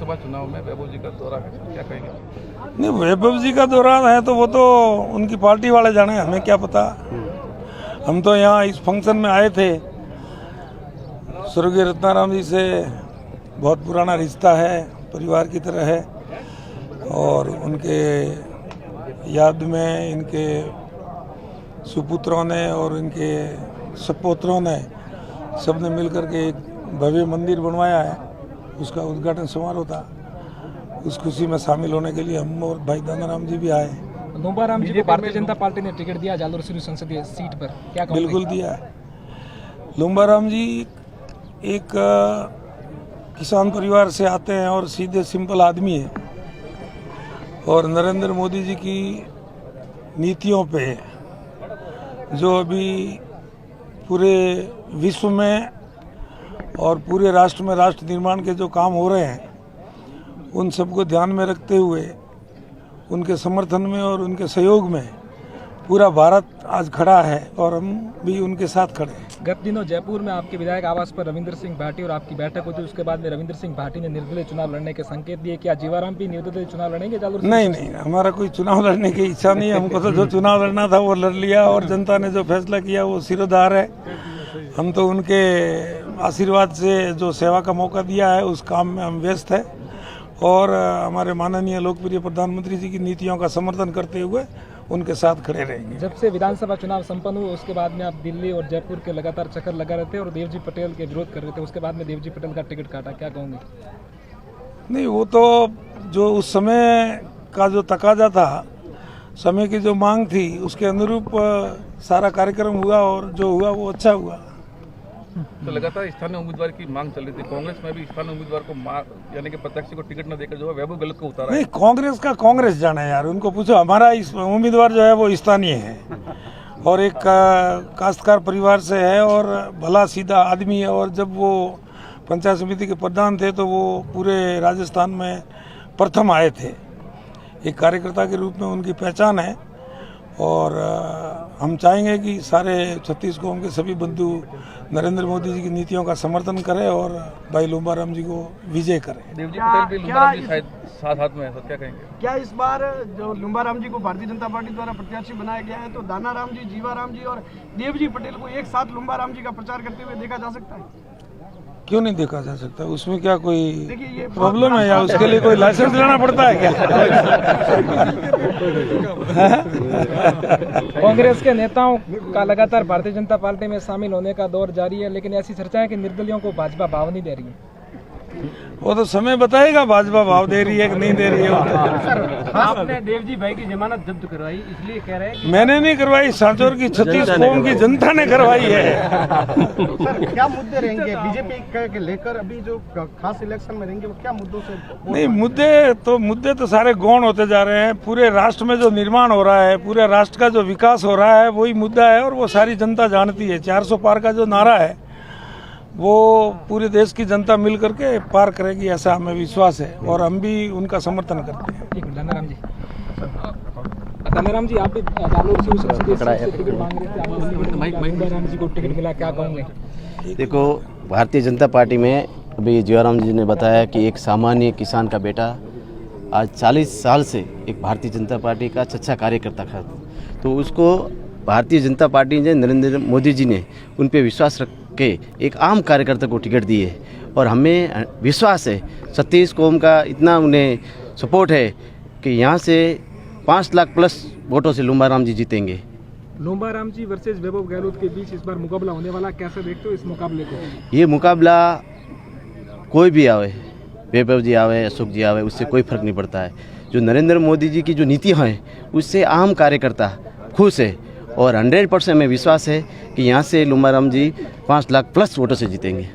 विधानसभा चुनाव में वैभव जी का दौरा है, क्या कहेंगे? नहीं, वैभव जी का दौरा है तो वो तो उनकी पार्टी वाले जाने, हमें क्या पता। हम तो यहाँ इस फंक्शन में आए थे। स्वर्गीय रत्नाराम जी से बहुत पुराना रिश्ता है, परिवार की तरह है, और उनके याद में इनके सुपुत्रों ने और इनके सपोत्रों ने सबने मिलकर के एक भव्य मंदिर बनवाया है। उसका उद्घाटन समारोह था। उस खुशी में शामिल होने के लिए हम और भाई दानाराम जी भी आए। लुम्बाराम जी को भारतीय जनता पार्टी ने टिकट दिया जालोर संसदीय सीट पर, क्या कहोगे? बिल्कुल दिया है। लुम्बाराम जी एक किसान परिवार से आते हैं और सीधे सिंपल आदमी है, और नरेंद्र मोदी जी की नीतियों पे जो अभी पूरे विश्व में और पूरे राष्ट्र में राष्ट्र निर्माण के जो काम हो रहे हैं, उन सबको ध्यान में रखते हुए उनके समर्थन में और उनके सहयोग में पूरा भारत आज खड़ा है, और हम भी उनके साथ खड़े हैं। गत दिनों जयपुर में आपके विधायक आवास पर रविंद्र सिंह भाटी और आपकी बैठक हुई थी। उसके बाद में रविंद्र सिंह भाटी ने निर्दलीय चुनाव लड़ने के संकेत दिए। क्या जीवाराम भी निर्दलीय चुनाव लड़ेंगे जालोर? नहीं, हमारा कोई चुनाव लड़ने की इच्छा नहीं है। हमको तो जो चुनाव लड़ना था वो लड़ लिया, और जनता ने जो फैसला किया वो सिरोधार है। हम तो उनके आशीर्वाद से जो सेवा का मौका दिया है उस काम में हम व्यस्त हैं, और हमारे माननीय लोकप्रिय प्रधानमंत्री जी की नीतियों का समर्थन करते हुए उनके साथ खड़े रहेंगे। जब से विधानसभा चुनाव संपन्न हुए उसके बाद में आप दिल्ली और जयपुर के लगातार चक्कर लगा रहे थे और देवजी पटेल के विरोध कर रहे थे। उसके बाद में देवजी पटेल का टिकट काटा, क्या कहोगे? नहीं, वो तो जो उस समय का जो तकाजा था, समय की जो मांग थी, उसके अनुरूप सारा कार्यक्रम हुआ, और जो हुआ वो अच्छा हुआ। तो लगातार स्थानीय उम्मीदवार की मांग चल रही थी। कांग्रेस में भी स्थानीय उम्मीदवार को यानी कि प्रत्याशी को टिकट न देकर जो है वैभव गलत को उतारा है। नहीं, कांग्रेस का कांग्रेस जाने यार, उनको पूछो। हमारा इस उम्मीदवार जो है वो स्थानीय है, और एक काश्तकार परिवार से है, और भला सीधा आदमी है। और जब वो पंचायत समिति के प्रधान थे तो वो पूरे राजस्थान में प्रथम आए थे। एक कार्यकर्ता के रूप में उनकी पहचान है, और हम चाहेंगे कि सारे छत्तीस कौम के सभी बंधु नरेंद्र मोदी जी की नीतियों का समर्थन करें और भाई लुम्बाराम जी को विजय करें। देवजी पटेल भी लुम्बाराम जी शायद साथ में है, तो क्या कहेंगे? क्या इस बार जो लुम्बाराम जी को भारतीय जनता पार्टी द्वारा प्रत्याशी बनाया गया है, तो दानाराम जी, जीवाराम जी और देवजी पटेल को एक साथ लुम्बाराम जी का प्रचार करते हुए देखा जा सकता है? क्यों नहीं देखा जा सकता? उसमें क्या कोई प्रॉब्लम है, या उसके लिए कोई लाइसेंस लेना पड़ता है क्या? कांग्रेस के नेताओं का लगातार भारतीय जनता पार्टी में शामिल होने का दौर जारी है, लेकिन ऐसी चर्चा है कि निर्दलियों को भाजपा भाव नहीं दे रही है। वो तो समय बताएगा भाजपा भाव दे रही है कि नहीं दे रही है। सर, आपने देवजी भाई की जमानत जब्त करवाई, इसलिए कह रहे हैं कि मैंने नहीं करवाई, सांचौर की 36 कौम की जनता ने करवाई है। सर, क्या मुद्दे रहेंगे बीजेपी के लेकर? अभी जो खास इलेक्शन में रहेंगे वो क्या मुद्दों से? नहीं, मुद्दे तो सारे गौण होते जा रहे हैं। पूरे राष्ट्र में जो निर्माण हो रहा है, पूरे राष्ट्र का जो विकास हो रहा है, वही मुद्दा है, और वो सारी जनता जानती है। 400 पार का जो नारा है वो पूरे देश की जनता मिल करके पार करेगी, ऐसा हमें विश्वास है, और हम भी उनका समर्थन करते हैं। ठीक है, दानाराम जी आप भी जालोर से संसदीय सीट से टिकट मांग रहे थे, लुम्बाराम जी को टिकट मिला, क्या कहोगे? देखो, भारतीय जनता पार्टी में अभी जीवाराम जी ने बताया कि एक सामान्य किसान का बेटा आज 40 साल से एक भारतीय जनता पार्टी का अच्छा कार्यकर्ता था, तो उसको भारतीय जनता पार्टी ने, नरेंद्र मोदी जी ने उन पे विश्वास रख के एक आम कार्यकर्ता को टिकट दिए, और हमें विश्वास है 36 कौम का इतना उन्हें सपोर्ट है कि यहाँ से 5 लाख प्लस वोटों से लुम्बाराम जी जीतेंगे। लुम्बाराम जी वर्सेस वैभव गहलोत के बीच इस बार मुकाबला होने वाला, कैसे देखते हो इस मुकाबले को? ये मुकाबला कोई भी आवे, वैभव जी आवे, अशोक जी आवे, उससे कोई फर्क नहीं पड़ता है। जो नरेंद्र मोदी जी की जो नीतियाँ हैं उससे आम कार्यकर्ता खुश है, और 100% हमें विश्वास है कि यहाँ से लुम्बाराम जी 5 लाख प्लस वोटों से जीतेंगे।